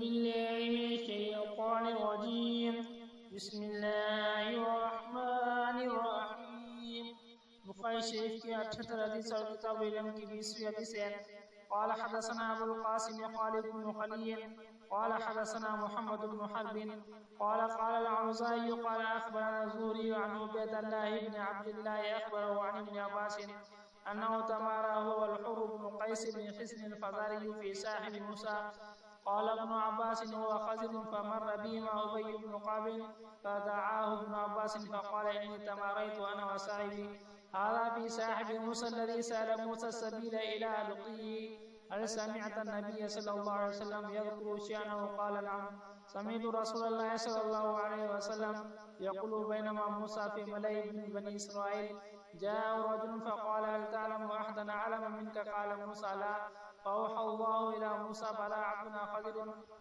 بالله من الشيطان الرجيم. بسم الله الرحمن الرحيم. بخاری شریف کی 78 حدیث اور کتاب علم کی 20ویں حدیث ہے. قال حدثنا ابو القاسم خالد بن خليل قال حدثنا محمد بن حرب قال الأوزاعي قال اخبرنا الزهري عن عبيد الله بن عبد الله اخبره عن ابن عباس انه تمارى هو والحر بن قيس بن حصن الفزاري في ساحل موسى. قال ابن عباس هو خزر فمر بهما ابي بن قعب فدعاه ابن عباس فقال اني تماريت انا وصاحبي هذا في ساحل موسى الذي سال موسى السبيل الى لقيه. هل سمعت النبي صلى الله عليه وسلم يذكر شأنه؟ قال نعم سمعت رسول الله صلى الله عليه وسلم يقول بينما موسى في ملأ من بني إسرائيل جاء رجل فقال هل تعلم أحدا أعلم منك؟ قال موسى لا. فأوحى الله إلى موسى بلى عبدنا خضر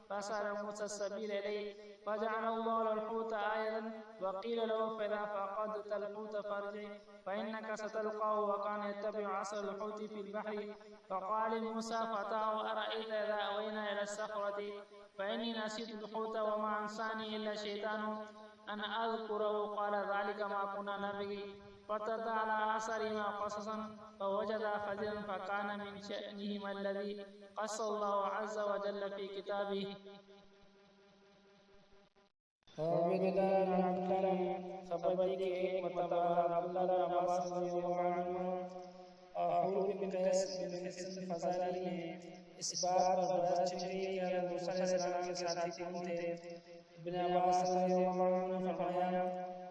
فسأل موسى السبيل إليه فجعل الله له الحوت آية وقيل له فإذا فقدت الحوت فارجع فإنك ستلقاه وكان يتبع عصا الحوت في البحر. فقال موسى فتاه أرأيت إذا أوينا إلى الصخرة فإني نسيت الحوت وما أنساني إلا الشيطان أن أذكره. قال ذلك ما كنا نبغي. فارتد على آثارهما قصصا فوجد خضرا فكان من شأنهما الذي قص الله عز وجل في كتابه. عبداللہ بن عبداللہ خبر دی کہ ایک مرتبہ عبداللہ بن عباس رضی اللہ عنہ حور بن قیس بن حصن الفزاری نے اس بات پر بحث چھڑی کہ حضرت موسیٰ علیہ السلام کے ساتھی کون تھے. ابن عباس رضی اللہ عنہ نے فرمایا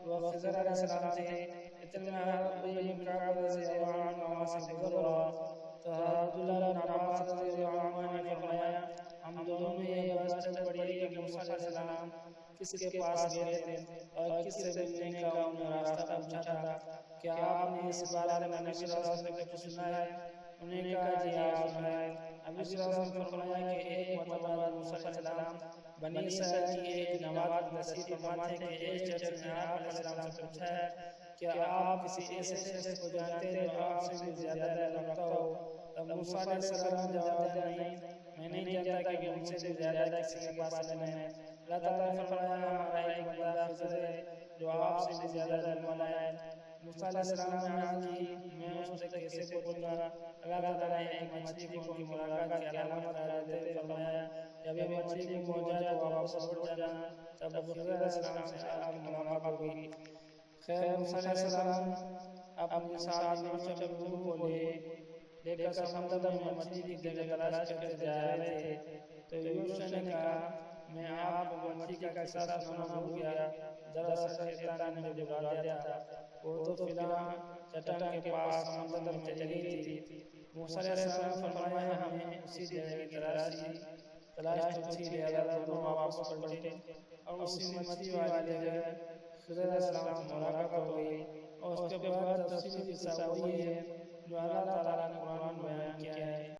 وہ خضر علیہ السلام تھے. اتنا ابی بن کعب رضی اللہ عنہ وہاں سے گزر رہا تو عبداللہ بن عباس رضی اللہ عنہ نے فرمایا ہم دونوں میں یہ بحث چل پڑی کہ موسیٰ علیہ السلام کس کے پاس گئے تھے اور کس سے ملنے کا انہیں راستہ پوچھا تھا. کیا آپ نے اس بارے میں نبی صلی اللہ علیہ وسلم کو سنا ہے؟ انہوں نے کہا جی آپ سنا ہے. نبی صلی اللہ علیہ وسلم نے فرمایا کہ ایک مرتبہ موسیٰ علیہ السلام بنی اسرائیل کی ایک جماعت نصیحت فرماتے کہ ایک شخص نے آپ علیہ السلام سے پوچھا ہے کیا آپ کسی ایسے شخص کو جانتے ہیں جو آپ سے بھی زیادہ علم رکھتا ہو؟ تب موسیٰ علیہ السلام جواب دیا نہیں میں نہیں جانتا کہ مجھ سے بھی زیادہ کسی کے پاس علم ہے. اللہ تعالیٰ نے فرمایا ہمارا ایک بندہ خضر ہے جو آپ سے بھی زیادہ علم والا ہے. موسیٰ علیہ السلام نے عرض کی میں اس سے کیسے پوچھوں گا؟ اللہ تعالیٰ نے ایک مچھلی کو ان کی ملاقات کی علامت قرار دیتے فرمایا جب یہ مچھلی کو ہو جائے تو واپس لوٹ جانا. تب خضر علیہ السلام سے آپ کی ملاقات ہوگی. خیر موسیٰ علیہ السلام اپنے ساتھ یوشع بن نون کو لے کر سمندر میں مچھلی کی جگہ تلاش کرتے جا رہے تھے تو یوشع نے کہا میں آپ کو مچھلی کا قصہ سنانا بھول گیا. دراصل شیطان نے مجھے بھگا دیا تھا. وہ تو فلاں چٹان کے پاس سمندر میں چلی گئی تھی. موسیٰ علیہ السلام نے فرمایا ہمیں اسی جگہ کی تلاش تو تھی لہذا دونوں واپس پلٹے اور اسی مچھلی والی جگہ خضر علیہ السلام سے ملاقات ہو گئی. اور اس کے بعد تفصیلی قصہ وہی ہے جو اللہ تعالیٰ نے قرآن میں بیان کیا ہے.